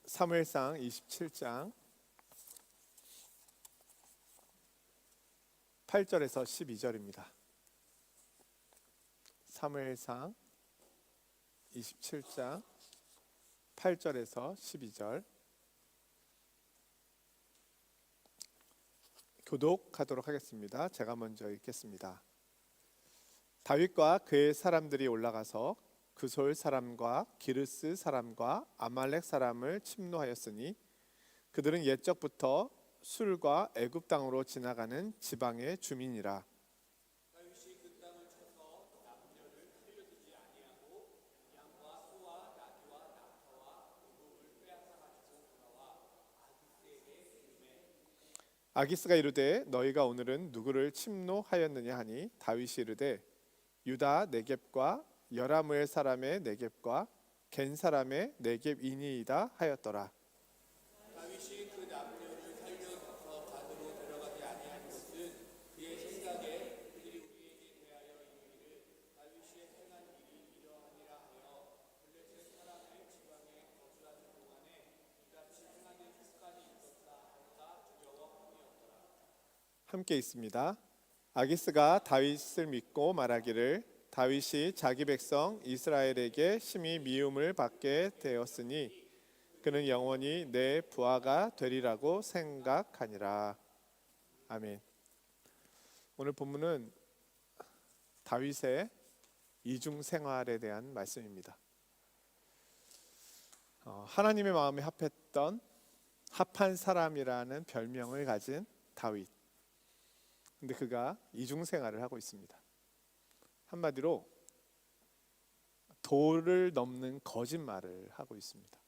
사무엘상 27장 8절에서 12절입니다. 사무엘상 27장 8절에서 12절 교독하도록 하겠습니다. 제가 먼저 읽겠습니다. 다윗과 그의 사람들이 올라가서 그솔 사람과 기르스 사람과 아말렉 사람을 침노하였으니 그들은 옛적부터 술과 애굽 땅으로 지나가는 지방의 주민이라. 다윗이 그 땅을 쳐서 남녀를 살려두지 아니하고 양과 소와 나귀와 낙타와 의복을 빼앗아 가지고 돌아와 아기스에게 이르매 아기스가 이르되 너희가 오늘은 누구를 침노하였느냐 하니 다윗이 이르되 유다 네겝과 여라무엘 사람의 네겝과 겐 사람의 네겝이니이다 하였더라. 다윗이 그 남녀를 살려서 갓으로 데려가지 아니한 것은 그의 생각에 그들이 우리에게 대하여 이르기를 다윗이 행한 일이 이러하니라 하여 블레셋 사람의 지방에 거주하는 동안에 이같이 행하는 습관이 있었다 하니까 두려워함이었더라. 함께 있습니다. 아기스가 다윗을 믿고 말하기를 다윗이 자기 백성 이스라엘에게 심히 미움을 받게 되었으니 그는 영원히 내 부하가 되리라고 생각하니라. 아멘. 오늘 본문은 다윗의 이중 생활에 대한 말씀입니다. 하나님의 마음에 합한 사람이라는 별명을 가진 다윗. 근데 그가 이중 생활을 하고 있습니다. 한마디로 도를 넘는 거짓말을 하고 있습니다.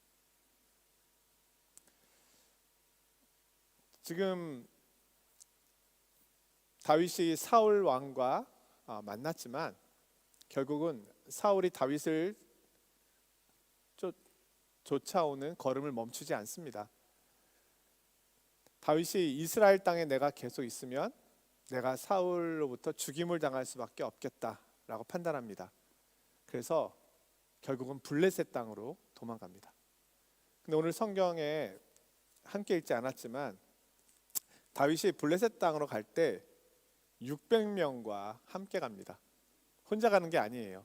지금 다윗이 사울 왕과 만났지만 결국은 사울이 다윗을 쫓아오는 걸음을 멈추지 않습니다. 다윗이 이스라엘 땅에 내가 계속 있으면 내가 사울로부터 죽임을 당할 수밖에 없겠다라고 판단합니다. 그래서 결국은 블레셋 땅으로 도망갑니다. 근데 오늘 성경에 함께 읽지 않았지만 다윗이 블레셋 땅으로 갈 때 600명과 함께 갑니다. 혼자 가는 게 아니에요.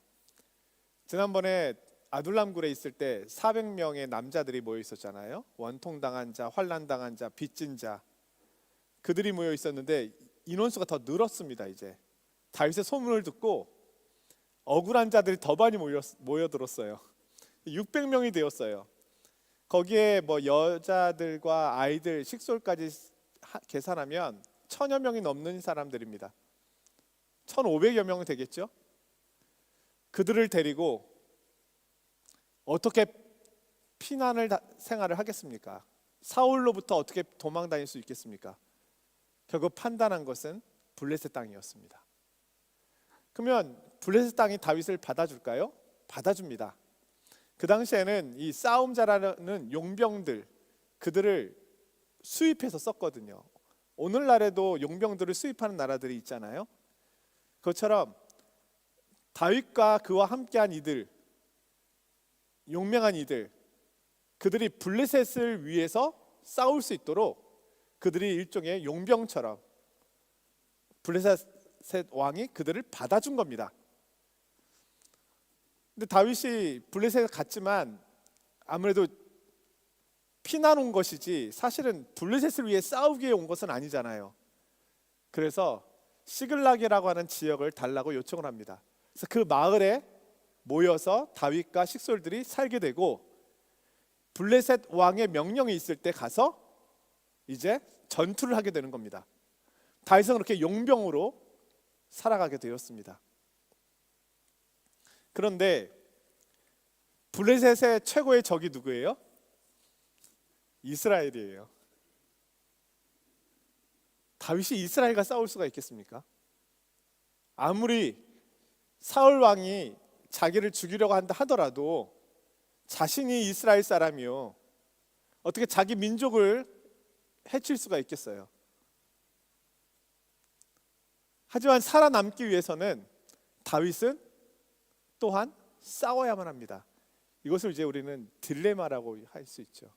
지난번에 아둘람굴에 있을 때 400명의 남자들이 모여 있었잖아요. 원통당한 자, 환난당한 자, 빚진 자, 그들이 모여 있었는데 인원수가 더 늘었습니다. 이제 다윗의 소문을 듣고 억울한 자들이 더 많이 모여들었어요. 600명이 되었어요. 거기에 뭐 여자들과 아이들 식솔까지 계산하면 1000여 명이 넘는 사람들입니다. 1500여 명 되겠죠. 그들을 데리고 어떻게 피난을 생활을 하겠습니까? 사울로부터 어떻게 도망 다닐 수 있겠습니까? 결국 판단한 것은 블레셋 땅이었습니다. 그러면 블레셋 땅이 다윗을 받아줄까요? 받아줍니다. 그 당시에는 이 싸움 잘하는 용병들, 그들을 수입해서 썼거든요. 오늘날에도 용병들을 수입하는 나라들이 있잖아요. 그것처럼 다윗과 그와 함께한 이들, 용맹한 이들, 그들이 블레셋을 위해서 싸울 수 있도록 그들이 일종의 용병처럼 블레셋 왕이 그들을 받아준 겁니다. 근데 다윗이 블레셋에 갔지만 아무래도 피난 온 것이지 사실은 블레셋을 위해 싸우기 위해 온 것은 아니잖아요. 그래서 시글락이라고 하는 지역을 달라고 요청을 합니다. 그래서 그 마을에 모여서 다윗과 식솔들이 살게 되고 블레셋 왕의 명령이 있을 때 가서 이제 전투를 하게 되는 겁니다. 다윗은 그렇게 용병으로 살아가게 되었습니다. 그런데 블레셋의 최고의 적이 누구예요? 이스라엘이에요. 다윗이 이스라엘과 싸울 수가 있겠습니까? 아무리 사울 왕이 자기를 죽이려고 한다 하더라도 자신이 이스라엘 사람이요, 어떻게 자기 민족을 해칠 수가 있겠어요? 하지만 살아남기 위해서는 다윗은 또한 싸워야만 합니다. 이것을 이제 우리는 딜레마라고 할 수 있죠.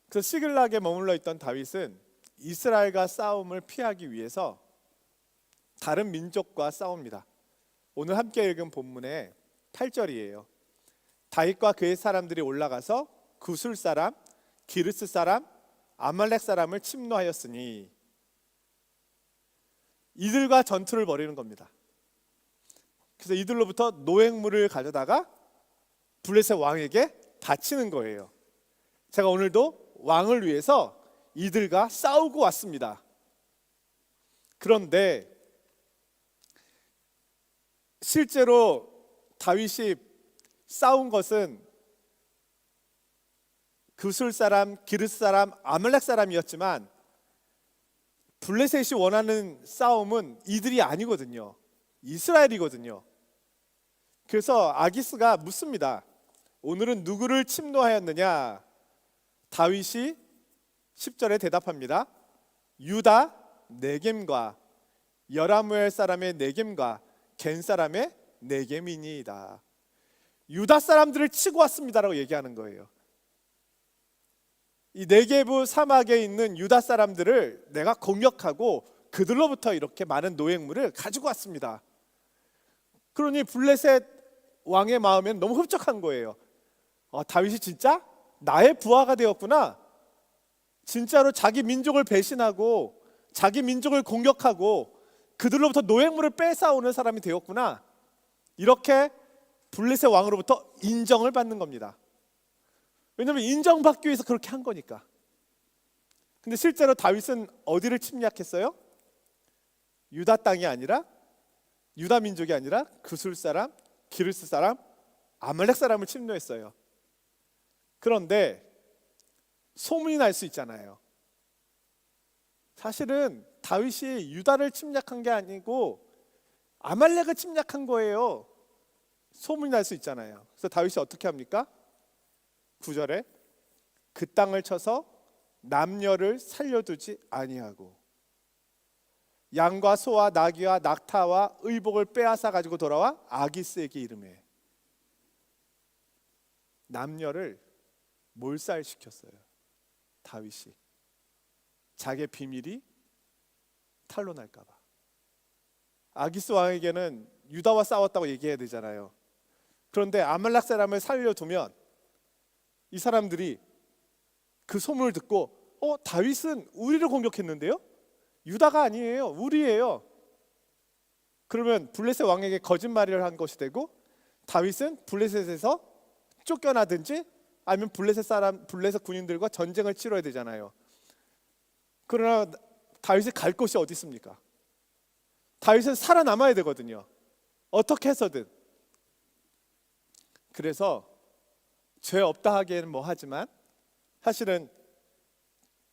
그래서 시글락에 머물러 있던 다윗은 이스라엘과 싸움을 피하기 위해서 다른 민족과 싸웁니다. 오늘 함께 읽은 본문의 8절이에요. 다윗과 그의 사람들이 올라가서 구술 사람, 기르스 사람, 아말렉 사람을 침노하였으니, 이들과 전투를 벌이는 겁니다. 그래서 이들로부터 노획물을 가져다가 블레셋 왕에게 바치는 거예요. 제가 오늘도 왕을 위해서 이들과 싸우고 왔습니다. 그런데 실제로 다윗이 싸운 것은 구술 사람, 기르스 사람, 아말렉 사람이었지만 블레셋이 원하는 싸움은 이들이 아니거든요. 이스라엘이거든요. 그래서 아기스가 묻습니다. 오늘은 누구를 침노하였느냐? 다윗이 10절에 대답합니다. 유다 네겜과 여라무엘 사람의 네겜과 겐 사람의 네겜이니이다. 유다 사람들을 치고 왔습니다라고 얘기하는 거예요. 이 네게부 사막에 있는 유다 사람들을 내가 공격하고 그들로부터 이렇게 많은 노획물을 가지고 왔습니다. 그러니 블레셋 왕의 마음엔 너무 흡족한 거예요. 다윗이 진짜 나의 부하가 되었구나. 진짜로 자기 민족을 배신하고 자기 민족을 공격하고 그들로부터 노획물을 뺏어오는 사람이 되었구나. 이렇게 블레셋 왕으로부터 인정을 받는 겁니다. 왜냐하면 인정받기 위해서 그렇게 한 거니까. 근데 실제로 다윗은 어디를 침략했어요? 유다 땅이 아니라, 유다 민족이 아니라 구술 사람, 기르스 사람, 아말렉 사람을 침노했어요. 그런데 소문이 날 수 있잖아요. 사실은 다윗이 유다를 침략한 게 아니고 아말렉을 침략한 거예요. 소문이 날 수 있잖아요. 그래서 다윗이 어떻게 합니까? 9절에 그 땅을 쳐서 남녀를 살려두지 아니하고 양과 소와 나귀와 낙타와 의복을 빼앗아 가지고 돌아와 아기스에게 이르매. 남녀를 몰살시켰어요. 다윗이 자기의 비밀이 탄로날까 봐. 아기스 왕에게는 유다와 싸웠다고 얘기해야 되잖아요. 그런데 아말렉 사람을 살려두면 이 사람들이 그 소문을 듣고 다윗은 우리를 공격했는데요? 유다가 아니에요. 우리예요. 그러면 블레셋 왕에게 거짓말을 한 것이 되고 다윗은 블레셋에서 쫓겨나든지 아니면 블레셋 군인들과 전쟁을 치러야 되잖아요. 그러나 다윗이 갈 곳이 어디 있습니까? 다윗은 살아남아야 되거든요. 어떻게 해서든. 그래서 죄 없다 하기에는 뭐 하지만 사실은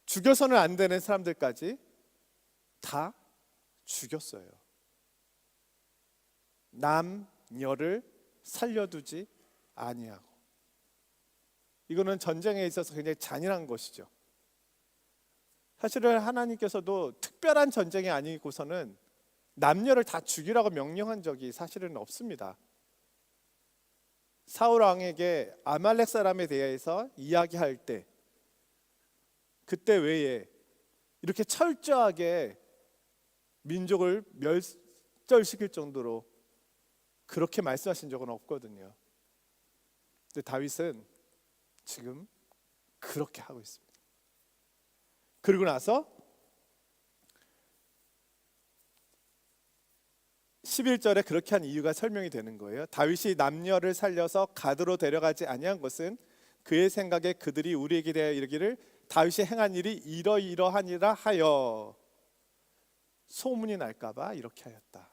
죽여서는 안 되는 사람들까지 다 죽였어요. 남녀를 살려두지 아니하고. 이거는 전쟁에 있어서 굉장히 잔인한 것이죠. 사실은 하나님께서도 특별한 전쟁이 아니고서는 남녀를 다 죽이라고 명령한 적이 사실은 없습니다. 사울 왕에게 아말렉 사람에 대해서 이야기할 때 그때 외에 이렇게 철저하게 민족을 멸절시킬 정도로 그렇게 말씀하신 적은 없거든요. 근데 다윗은 지금 그렇게 하고 있습니다. 그리고 나서 11절에 그렇게 한 이유가 설명이 되는 거예요. 다윗이 남녀를 살려서 가드로 데려가지 아니한 것은 그의 생각에 그들이 우리에게 대하여 이르기를 다윗이 행한 일이 이러이러하니라 하여 소문이 날까봐 이렇게 하였다.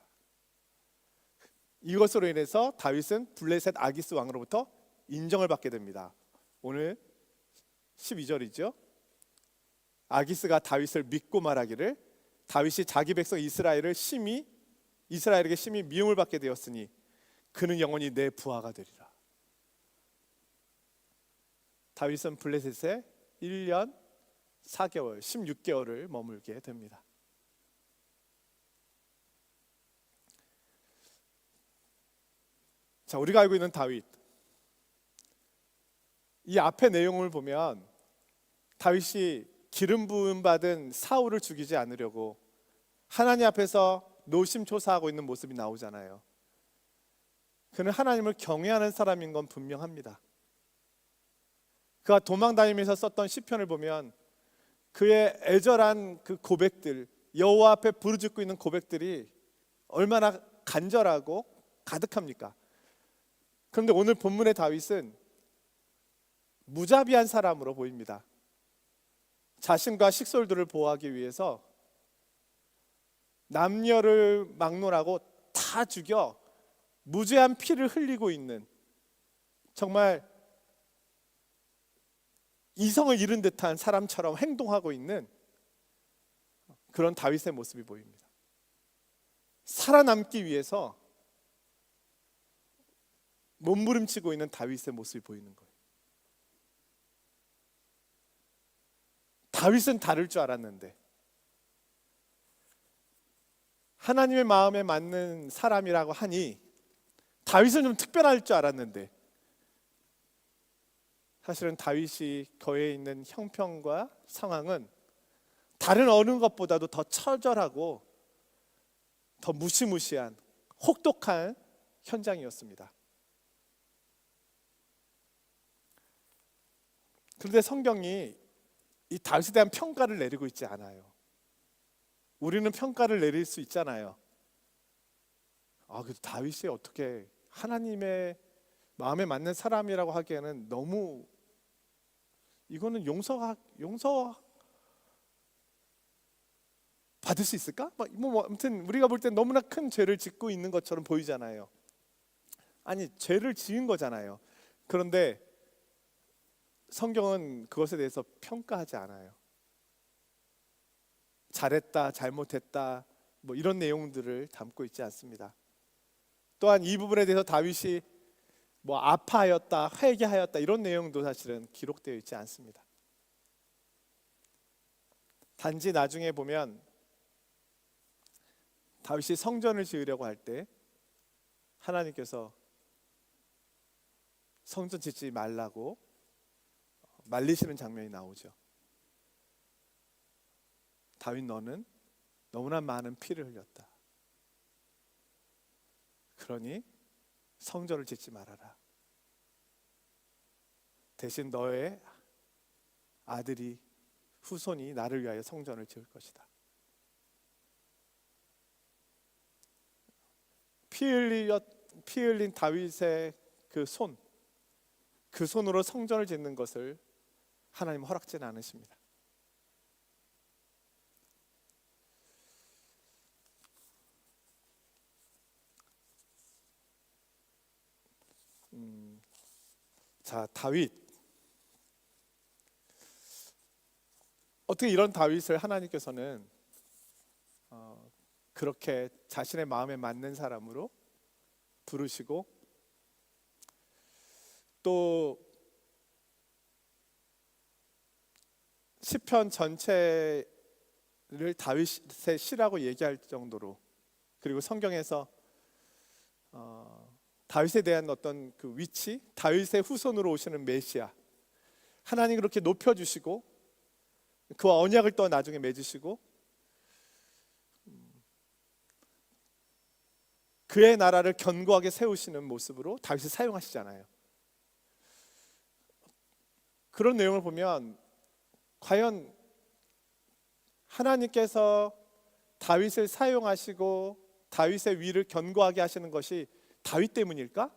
이것으로 인해서 다윗은 블레셋 아기스 왕으로부터 인정을 받게 됩니다. 오늘 12절이죠. 아기스가 다윗을 믿고 말하기를 다윗이 자기 백성 이스라엘에게 심히 미움을 받게 되었으니 그는 영원히 내 부하가 되리라. 다윗은 블레셋에 1년 4개월 16개월을 머물게 됩니다. 자, 우리가 알고 있는 다윗, 이 앞의 내용을 보면 다윗이 기름 부음 받은 사울을 죽이지 않으려고 하나님 앞에서 노심초사하고 있는 모습이 나오잖아요. 그는 하나님을 경외하는 사람인 건 분명합니다. 그가 도망 다니면서 썼던 시편을 보면 그의 애절한 그 고백들, 여호와 앞에 부르짖고 있는 고백들이 얼마나 간절하고 가득합니까? 그런데 오늘 본문의 다윗은 무자비한 사람으로 보입니다. 자신과 식솔들을 보호하기 위해서 남녀를 막론하고 다 죽여 무죄한 피를 흘리고 있는, 정말 이성을 잃은 듯한 사람처럼 행동하고 있는 그런 다윗의 모습이 보입니다. 살아남기 위해서 몸부림치고 있는 다윗의 모습이 보이는 거예요. 다윗은 다를 줄 알았는데, 하나님의 마음에 맞는 사람이라고 하니 다윗은 좀 특별할 줄 알았는데, 사실은 다윗이 거해 있는 형편과 상황은 다른 어느 것보다도 더 처절하고 더 무시무시한 혹독한 현장이었습니다. 그런데 성경이 이 다윗에 대한 평가를 내리고 있지 않아요. 우리는 평가를 내릴 수 있잖아요. 그래도 다윗이 어떻게 하나님의 마음에 맞는 사람이라고 하기에는 너무, 이거는 용서 받을 수 있을까? 아무튼 우리가 볼 땐 너무나 큰 죄를 짓고 있는 것처럼 보이잖아요. 아니, 죄를 지은 거잖아요. 그런데 성경은 그것에 대해서 평가하지 않아요. 잘했다, 잘못했다, 이런 내용들을 담고 있지 않습니다. 또한 이 부분에 대해서 다윗이 아파하였다, 회개하였다, 이런 내용도 사실은 기록되어 있지 않습니다. 단지 나중에 보면 다윗이 성전을 지으려고 할 때 하나님께서 성전 짓지 말라고 말리시는 장면이 나오죠. 다윗, 너는 너무나 많은 피를 흘렸다. 그러니 성전을 짓지 말아라. 대신 너의 아들이, 후손이 나를 위하여 성전을 지을 것이다. 피 흘린 다윗의 그 손으로 성전을 짓는 것을 하나님 허락지는 않으십니다. 자, 다윗. 어떻게 이런 다윗을 하나님께서는 그렇게 자신의 마음에 맞는 사람으로 부르시고, 또 시편 전체를 다윗의 시라고 얘기할 정도로, 그리고 성경에서 다윗에 대한 어떤 그 위치, 다윗의 후손으로 오시는 메시아, 하나님 그렇게 높여주시고 그와 언약을 또 나중에 맺으시고 그의 나라를 견고하게 세우시는 모습으로 다윗을 사용하시잖아요. 그런 내용을 보면 과연 하나님께서 다윗을 사용하시고 다윗의 위를 견고하게 하시는 것이 다윗 때문일까?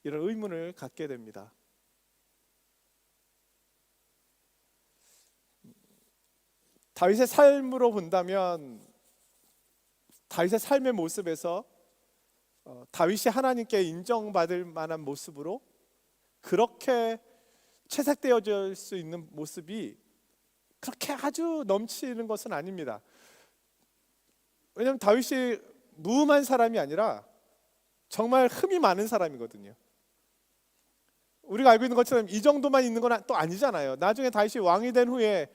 이런 의문을 갖게 됩니다. 다윗의 삶으로 본다면 다윗의 삶의 모습에서 다윗이 하나님께 인정받을 만한 모습으로 그렇게 채색되어질 수 있는 모습이 그렇게 아주 넘치는 것은 아닙니다. 왜냐하면 다윗이 무음한 사람이 아니라 정말 흠이 많은 사람이거든요. 우리가 알고 있는 것처럼 이 정도만 있는 건 또 아니잖아요. 나중에 다윗이 왕이 된 후에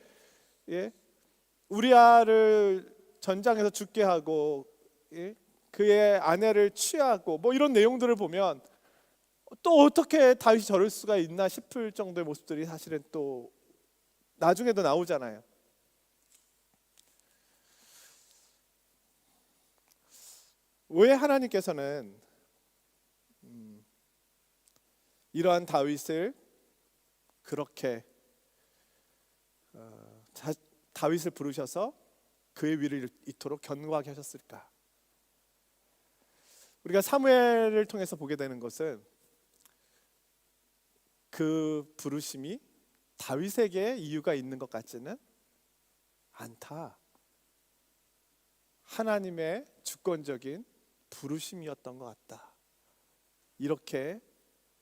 우리아를 전장에서 죽게 하고 그의 아내를 취하고 이런 내용들을 보면 또 어떻게 다윗이 저럴 수가 있나 싶을 정도의 모습들이 사실은 또 나중에도 나오잖아요. 왜 하나님께서는 이러한 다윗을 그렇게 다윗을 부르셔서 그의 위를 이토록 견고하게 하셨을까? 우리가 사무엘을 통해서 보게 되는 것은 그 부르심이 다윗에게 이유가 있는 것 같지는 않다. 하나님의 주권적인 부르심이었던 것 같다. 이렇게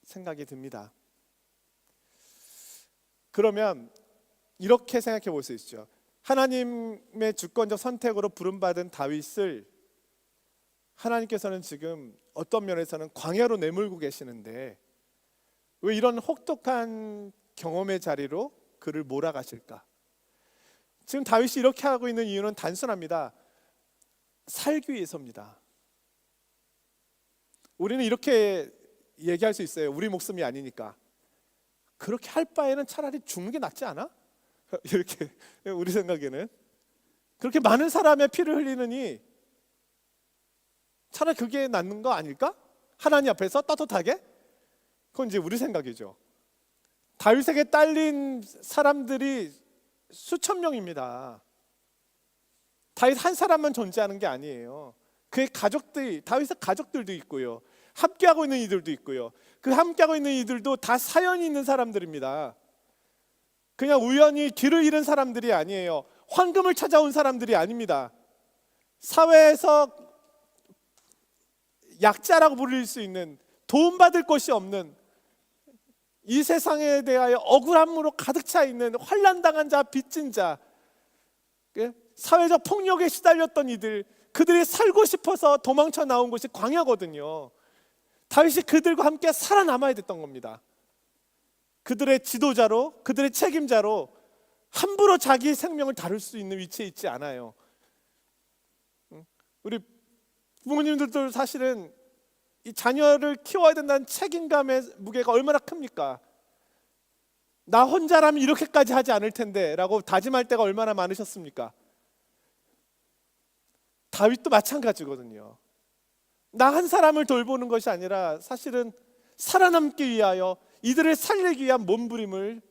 생각이 듭니다. 그러면 이렇게 생각해 볼 수 있죠. 하나님의 주권적 선택으로 부름받은 다윗을 하나님께서는 지금 어떤 면에서는 광야로 내몰고 계시는데 왜 이런 혹독한 경험의 자리로 그를 몰아가실까? 지금 다윗이 이렇게 하고 있는 이유는 단순합니다. 살기 위해서입니다. 우리는 이렇게 얘기할 수 있어요. 우리 목숨이 아니니까. 그렇게 할 바에는 차라리 죽는 게 낫지 않아? 이렇게 우리 생각에는 그렇게 많은 사람의 피를 흘리느니 차라리 그게 낫는 거 아닐까? 하나님 앞에서 떳떳하게? 그건 이제 우리 생각이죠. 다윗에게 딸린 사람들이 수천 명입니다. 다윗 한 사람만 존재하는 게 아니에요. 그의 가족들이, 다윗의 가족들도 있고요, 함께하고 있는 이들도 있고요, 그 함께하고 있는 이들도 다 사연이 있는 사람들입니다. 그냥 우연히 길을 잃은 사람들이 아니에요. 황금을 찾아온 사람들이 아닙니다. 사회에서 약자라고 부를 수 있는, 도움받을 것이 없는, 이 세상에 대하여 억울함으로 가득 차 있는 환난당한 자, 빚진 자, 사회적 폭력에 시달렸던 이들, 그들이 살고 싶어서 도망쳐 나온 곳이 광야거든요. 다윗이 그들과 함께 살아남아야 됐던 겁니다. 그들의 지도자로, 그들의 책임자로 함부로 자기 생명을 다룰 수 있는 위치에 있지 않아요. 우리 부모님들도 사실은 이 자녀를 키워야 된다는 책임감의 무게가 얼마나 큽니까? 나 혼자라면 이렇게까지 하지 않을 텐데 라고 다짐할 때가 얼마나 많으셨습니까? 다윗도 마찬가지거든요. 나 한 사람을 돌보는 것이 아니라 사실은 살아남기 위하여, 이들을 살리기 위한 몸부림을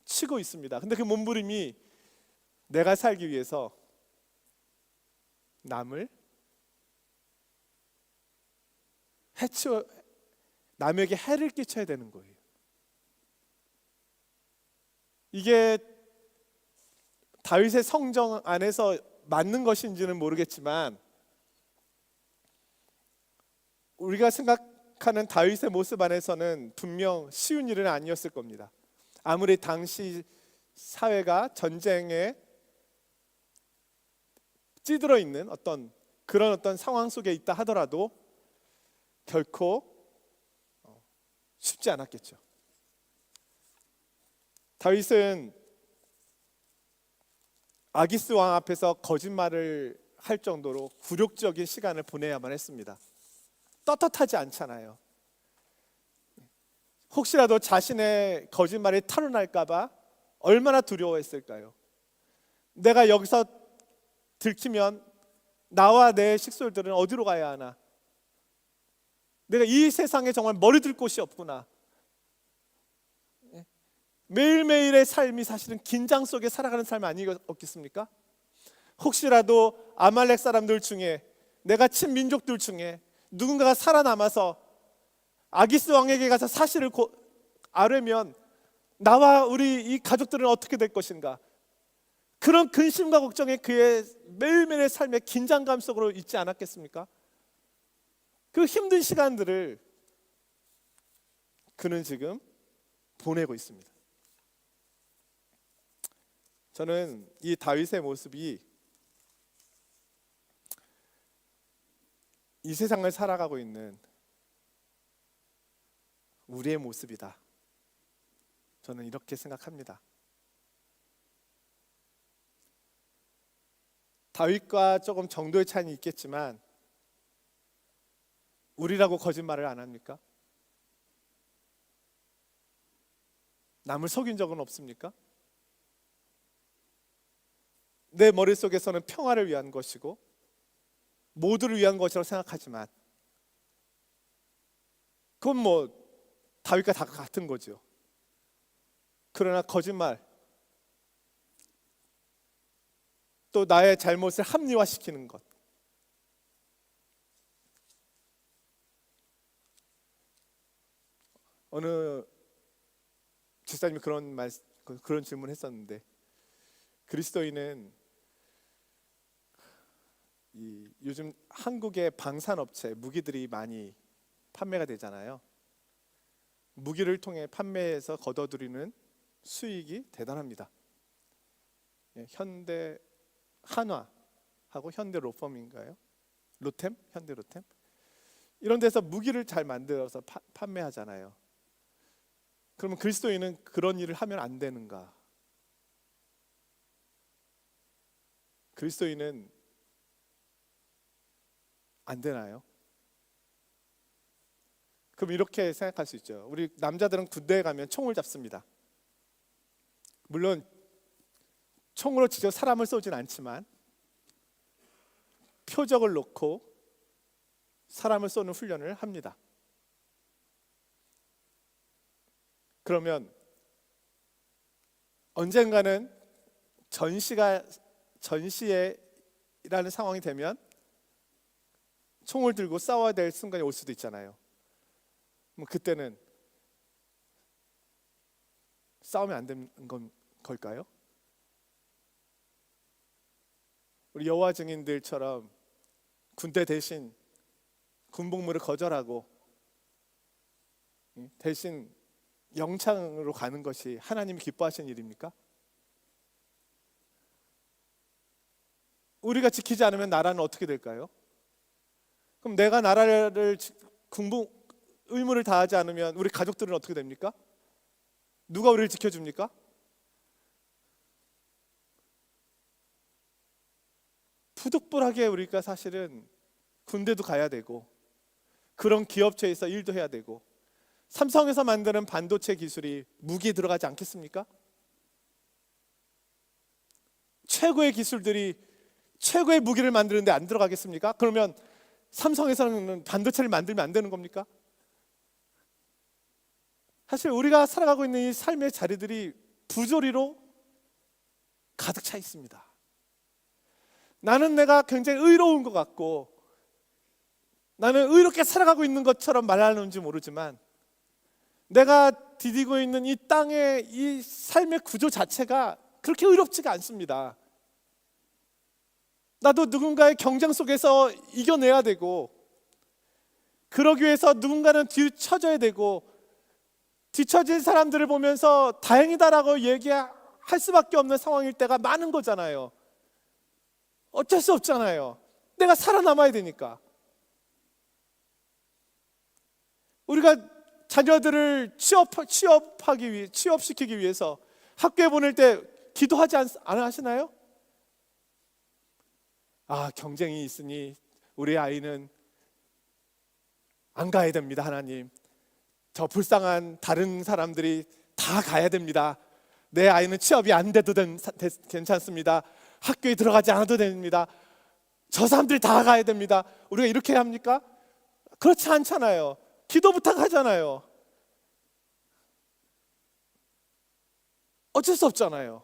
치고 있습니다. 근데 그 몸부림이 내가 살기 위해서 남을 남에게 해를 끼쳐야 되는 거예요. 이게 다윗의 성정 안에서 맞는 것인지는 모르겠지만 우리가 생각하는 다윗의 모습 안에서는 분명 쉬운 일은 아니었을 겁니다. 아무리 당시 사회가 전쟁에 찌들어 있는 그런 어떤 상황 속에 있다 하더라도 결코 쉽지 않았겠죠. 다윗은 아기스 왕 앞에서 거짓말을 할 정도로 굴욕적인 시간을 보내야만 했습니다. 떳떳하지 않잖아요. 혹시라도 자신의 거짓말이 탄로날까 봐 얼마나 두려워했을까요? 내가 여기서 들키면 나와 내 식솔들은 어디로 가야 하나? 내가 이 세상에 정말 머리 둘 곳이 없구나. 매일매일의 삶이 사실은 긴장 속에 살아가는 삶 아니었겠습니까? 혹시라도 아말렉 사람들 중에, 내가 친 민족들 중에 누군가가 살아남아서 아기스 왕에게 가서 사실을 아뢰면 나와 우리 이 가족들은 어떻게 될 것인가? 그런 근심과 걱정에 그의 매일매일의 삶의 긴장감 속으로 있지 않았겠습니까? 그 힘든 시간들을 그는 지금 보내고 있습니다. 저는 이 다윗의 모습이 이 세상을 살아가고 있는 우리의 모습이다. 저는 이렇게 생각합니다. 다윗과 조금 정도의 차이는 있겠지만 우리라고 거짓말을 안 합니까? 남을 속인 적은 없습니까? 내 머릿속에서는 평화를 위한 것이고 모두를 위한 것이라고 생각하지만 그건 뭐 다윗과 다 같은 거죠. 그러나 거짓말, 또 나의 잘못을 합리화시키는 것, 어느 집사님이 그런 질문을 했었는데, 그리스도인은 요즘 한국의 방산업체 무기들이 많이 판매가 되잖아요. 무기를 통해 판매해서 거둬들이는 수익이 대단합니다. 현대 한화하고 현대 로펌인가요? 로템? 현대 로템? 이런 데서 무기를 잘 만들어서 판매하잖아요. 그러면 그리스도인은 그런 일을 하면 안 되는가? 그리스도인은 안 되나요? 그럼 이렇게 생각할 수 있죠. 우리 남자들은 군대에 가면 총을 잡습니다. 물론 총으로 직접 사람을 쏘진 않지만 표적을 놓고 사람을 쏘는 훈련을 합니다. 그러면 언젠가는 전시회라는 상황이 되면 총을 들고 싸워야 될 순간이 올 수도 있잖아요. 그럼 그때는 싸우면 안 되는 걸까요? 우리 여호와 증인들처럼 군대 대신 군복무를 거절하고 대신 영창으로 가는 것이 하나님이 기뻐하시는 일입니까? 우리가 지키지 않으면 나라는 어떻게 될까요? 그럼 내가 나라를 군복 의무를 다하지 않으면 우리 가족들은 어떻게 됩니까? 누가 우리를 지켜줍니까? 푸득불하게 우리가 사실은 군대도 가야 되고 그런 기업체에서 일도 해야 되고 삼성에서 만드는 반도체 기술이 무기에 들어가지 않겠습니까? 최고의 기술들이 최고의 무기를 만드는데 안 들어가겠습니까? 그러면 삼성에서는 반도체를 만들면 안 되는 겁니까? 사실 우리가 살아가고 있는 이 삶의 자리들이 부조리로 가득 차 있습니다. 나는 내가 굉장히 의로운 것 같고 나는 의롭게 살아가고 있는 것처럼 말하는지 모르지만 내가 디디고 있는 이 땅의 이 삶의 구조 자체가 그렇게 의롭지가 않습니다. 나도 누군가의 경쟁 속에서 이겨내야 되고 그러기 위해서 누군가는 뒤처져야 되고 뒤처진 사람들을 보면서 다행이다라고 얘기할 수밖에 없는 상황일 때가 많은 거잖아요. 어쩔 수 없잖아요. 내가 살아남아야 되니까. 우리가 자녀들을 취업시키기 위해서 학교에 보낼 때 기도하지 안 하시나요? 경쟁이 있으니 우리 아이는 안 가야 됩니다. 하나님, 저 불쌍한 다른 사람들이 다 가야 됩니다. 내 아이는 취업이 안 돼도 괜찮습니다. 학교에 들어가지 않아도 됩니다. 저 사람들이 다 가야 됩니다. 우리가 이렇게 합니까? 그렇지 않잖아요. 기도 부탁하잖아요. 어쩔 수 없잖아요.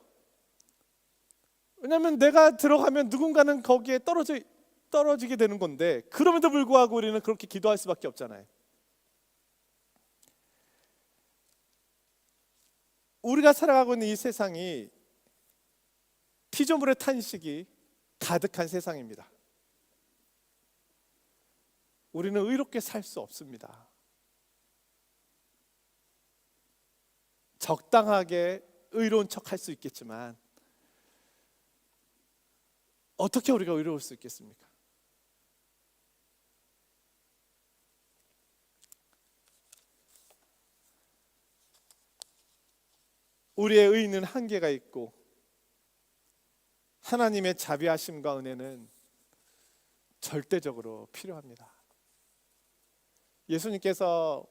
왜냐하면 내가 들어가면 누군가는 거기에 떨어지게 되는 건데 그럼에도 불구하고 우리는 그렇게 기도할 수밖에 없잖아요. 우리가 살아가고 있는 이 세상이 피조물의 탄식이 가득한 세상입니다. 우리는 의롭게 살 수 없습니다. 적당하게 의로운 척 할 수 있겠지만 어떻게 우리가 의로울 수 있겠습니까? 우리의 의는 한계가 있고 하나님의 자비하심과 은혜는 절대적으로 필요합니다. 예수님께서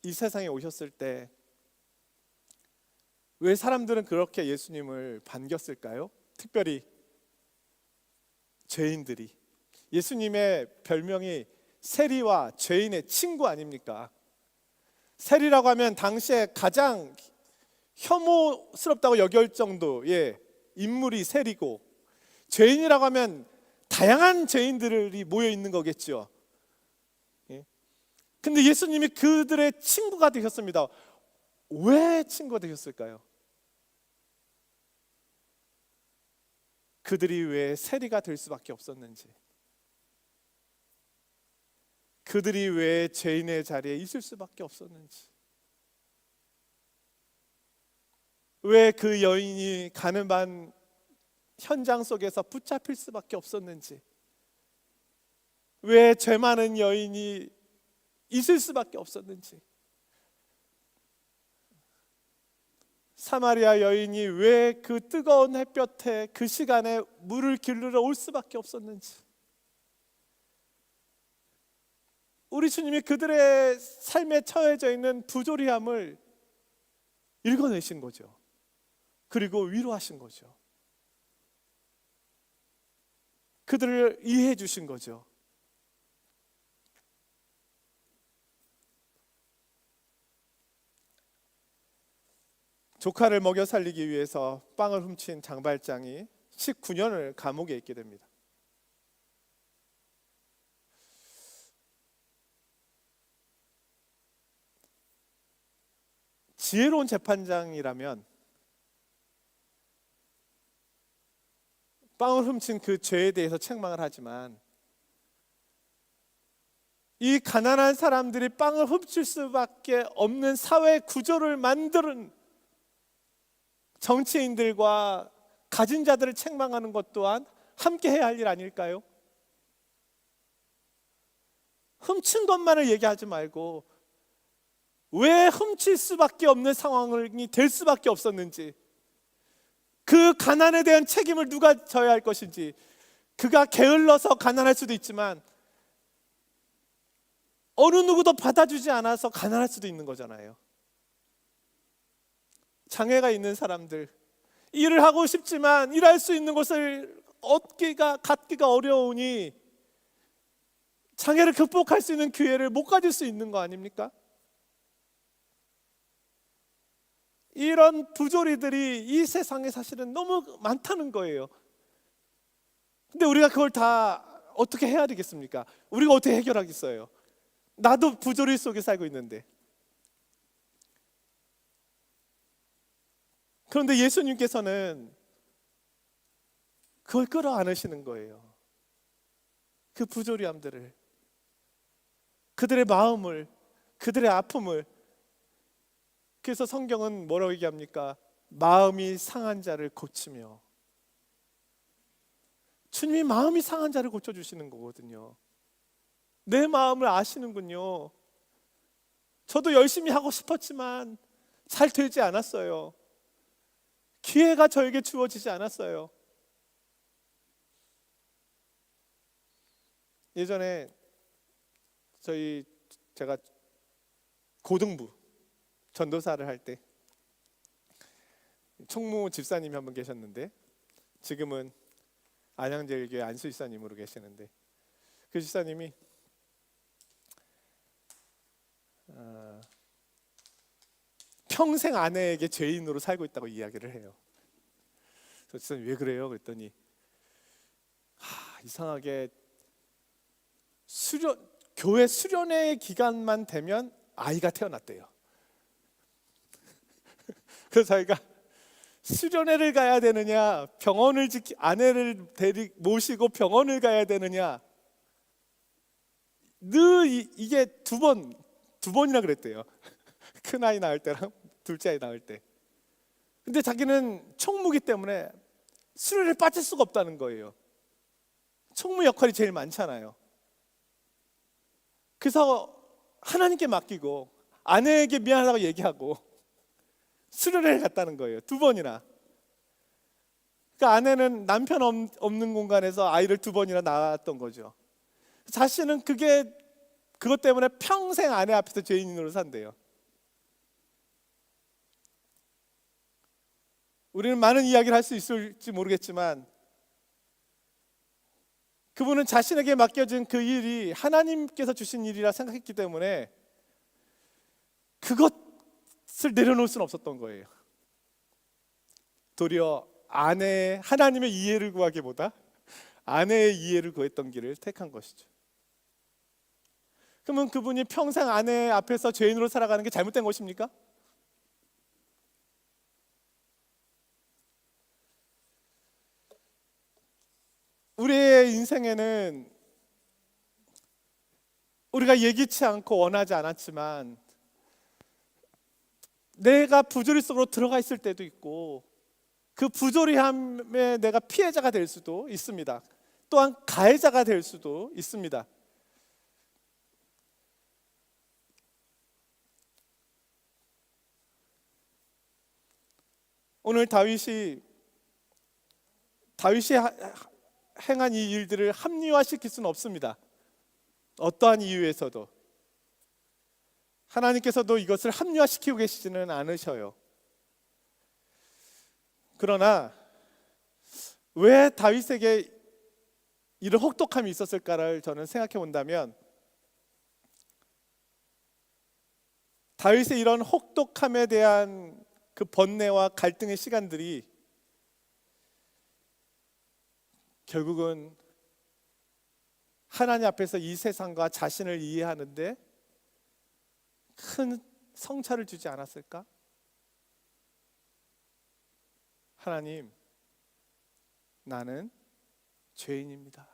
이 세상에 오셨을 때 왜 사람들은 그렇게 예수님을 반겼을까요? 특별히 죄인들이. 예수님의 별명이 세리와 죄인의 친구 아닙니까? 세리라고 하면 당시에 가장 혐오스럽다고 여길 정도의 인물이 세리고, 죄인이라고 하면 다양한 죄인들이 모여 있는 거겠죠. 예. 근데 예수님이 그들의 친구가 되셨습니다. 왜 친구가 되셨을까요? 그들이 왜 세리가 될 수밖에 없었는지, 그들이 왜 죄인의 자리에 있을 수밖에 없었는지, 왜 그 여인이 가늠한 현장 속에서 붙잡힐 수밖에 없었는지, 왜 죄 많은 여인이 있을 수밖에 없었는지, 사마리아 여인이 왜 그 뜨거운 햇볕에 그 시간에 물을 기르러 올 수밖에 없었는지, 우리 주님이 그들의 삶에 처해져 있는 부조리함을 읽어내신 거죠. 그리고 위로하신 거죠. 그들을 이해해 주신 거죠. 조카를 먹여 살리기 위해서 빵을 훔친 장발장이 19년을 감옥에 있게 됩니다. 지혜로운 재판장이라면 빵을 훔친 그 죄에 대해서 책망을 하지만, 이 가난한 사람들이 빵을 훔칠 수밖에 없는 사회 구조를 만드는 정치인들과 가진 자들을 책망하는 것 또한 함께 해야 할 일 아닐까요? 훔친 것만을 얘기하지 말고 왜 훔칠 수밖에 없는 상황이 될 수밖에 없었는지, 그 가난에 대한 책임을 누가 져야 할 것인지, 그가 게을러서 가난할 수도 있지만 어느 누구도 받아주지 않아서 가난할 수도 있는 거잖아요. 장애가 있는 사람들, 일을 하고 싶지만 일할 수 있는 곳을 갖기가 어려우니 장애를 극복할 수 있는 기회를 못 가질 수 있는 거 아닙니까? 이런 부조리들이 이 세상에 사실은 너무 많다는 거예요. 근데 우리가 그걸 다 어떻게 해야 되겠습니까? 우리가 어떻게 해결하겠어요? 나도 부조리 속에 살고 있는데. 그런데 예수님께서는 그걸 끌어안으시는 거예요. 그 부조리함들을, 그들의 마음을, 그들의 아픔을. 그래서 성경은 뭐라고 얘기합니까? 마음이 상한 자를 고치며. 주님이 마음이 상한 자를 고쳐주시는 거거든요. 내 마음을 아시는군요. 저도 열심히 하고 싶었지만 잘 되지 않았어요. 기회가 저에게 주어지지 않았어요. 예전에 제가 고등부 전도사를 할 때 총무 집사님이 한 분 계셨는데, 지금은 안양제일교회 안수집사님으로 계시는데, 그 집사님이 평생 아내에게 죄인으로 살고 있다고 이야기를 해요. 그래서 집사님 왜 그래요? 그랬더니 이상하게 교회 수련회 기간만 되면 아이가 태어났대요. 그래서 자기가 수련회를 가야 되느냐, 아내를 모시고 병원을 가야 되느냐, 이게 두 번이나 그랬대요. 큰 아이 낳을 때랑 둘째 아이 낳을 때. 근데 자기는 총무기 때문에 수련회에 빠질 수가 없다는 거예요. 총무 역할이 제일 많잖아요. 그래서 하나님께 맡기고 아내에게 미안하다고 얘기하고 수련회를 갔다는 거예요. 2번이나. 그러니까 아내는 남편 없는 공간에서 아이를 2번이나 낳았던 거죠. 자신은 그것 때문에 평생 아내 앞에서 죄인으로 산대요. 우리는 많은 이야기를 할 수 있을지 모르겠지만 그분은 자신에게 맡겨진 그 일이 하나님께서 주신 일이라 생각했기 때문에 그것을 내려놓을 수는 없었던 거예요. 도리어 하나님의 이해를 구하기보다 아내의 이해를 구했던 길을 택한 것이죠. 그러면 그분이 평생 아내 앞에서 죄인으로 살아가는 게 잘못된 것입니까? 우리의 인생에는 우리가 예기치 않고 원하지 않았지만 내가 부조리 속으로 들어가 있을 때도 있고 그 부조리함에 내가 피해자가 될 수도 있습니다. 또한 가해자가 될 수도 있습니다. 오늘 다윗이 행한 이 일들을 합리화시킬 수는 없습니다. 어떠한 이유에서도 하나님께서도 이것을 합리화시키고 계시지는 않으셔요. 그러나 왜 다윗에게 이런 혹독함이 있었을까를 저는 생각해 본다면 다윗의 이런 혹독함에 대한 그 번뇌와 갈등의 시간들이 결국은 하나님 앞에서 이 세상과 자신을 이해하는데 큰 성찰을 주지 않았을까? 하나님, 나는 죄인입니다.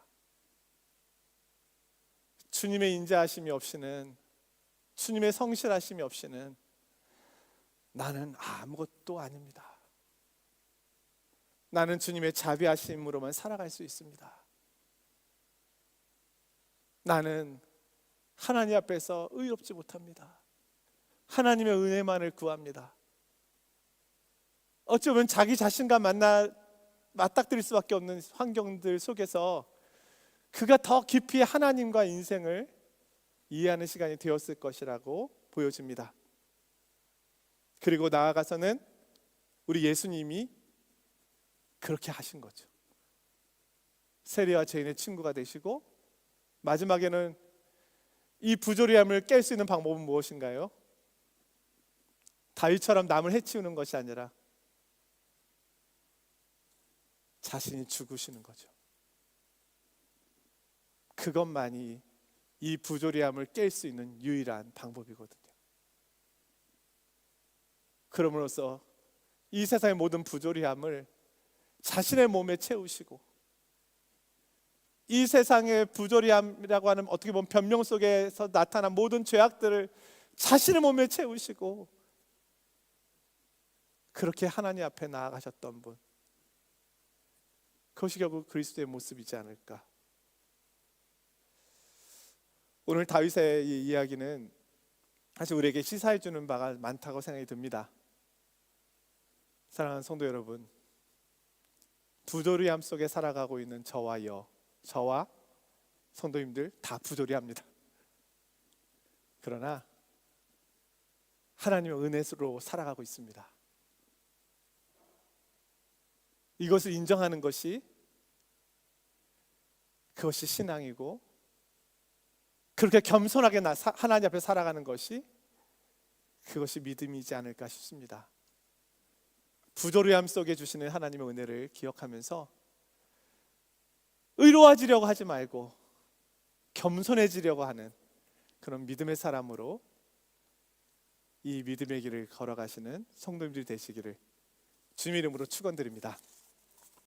주님의 인자하심이 없이는, 주님의 성실하심이 없이는 나는 아무것도 아닙니다. 나는 주님의 자비하심으로만 살아갈 수 있습니다. 나는 하나님 앞에서 의롭지 못합니다. 하나님의 은혜만을 구합니다. 어쩌면 자기 자신과 맞닥뜨릴 수밖에 없는 환경들 속에서 그가 더 깊이 하나님과 인생을 이해하는 시간이 되었을 것이라고 보여집니다. 그리고 나아가서는 우리 예수님이 그렇게 하신 거죠. 세리와 죄인의 친구가 되시고 마지막에는 이 부조리함을 깰 수 있는 방법은 무엇인가요? 다윗처럼 남을 해치우는 것이 아니라 자신이 죽으시는 거죠. 그것만이 이 부조리함을 깰 수 있는 유일한 방법이거든요. 그럼으로써 이 세상의 모든 부조리함을 자신의 몸에 채우시고 이 세상의 부조리함이라고 하는 어떻게 보면 변명 속에서 나타난 모든 죄악들을 자신의 몸에 채우시고 그렇게 하나님 앞에 나아가셨던 분, 그것이 결국 그리스도의 모습이지 않을까. 오늘 다윗의 이 이야기는 사실 우리에게 시사해 주는 바가 많다고 생각이 듭니다. 사랑하는 성도 여러분, 부조리함 속에 살아가고 있는 저와 성도님들 다 부조리합니다. 그러나 하나님의 은혜로 살아가고 있습니다. 이것을 인정하는 것이 그것이 신앙이고 그렇게 겸손하게 하나님 앞에 살아가는 것이 그것이 믿음이지 않을까 싶습니다. 부조리함 속에 주시는 하나님의 은혜를 기억하면서 의로워지려고 하지 말고 겸손해지려고 하는 그런 믿음의 사람으로 이 믿음의 길을 걸어가시는 성도님들이 되시기를 주님 이름으로 축원드립니다.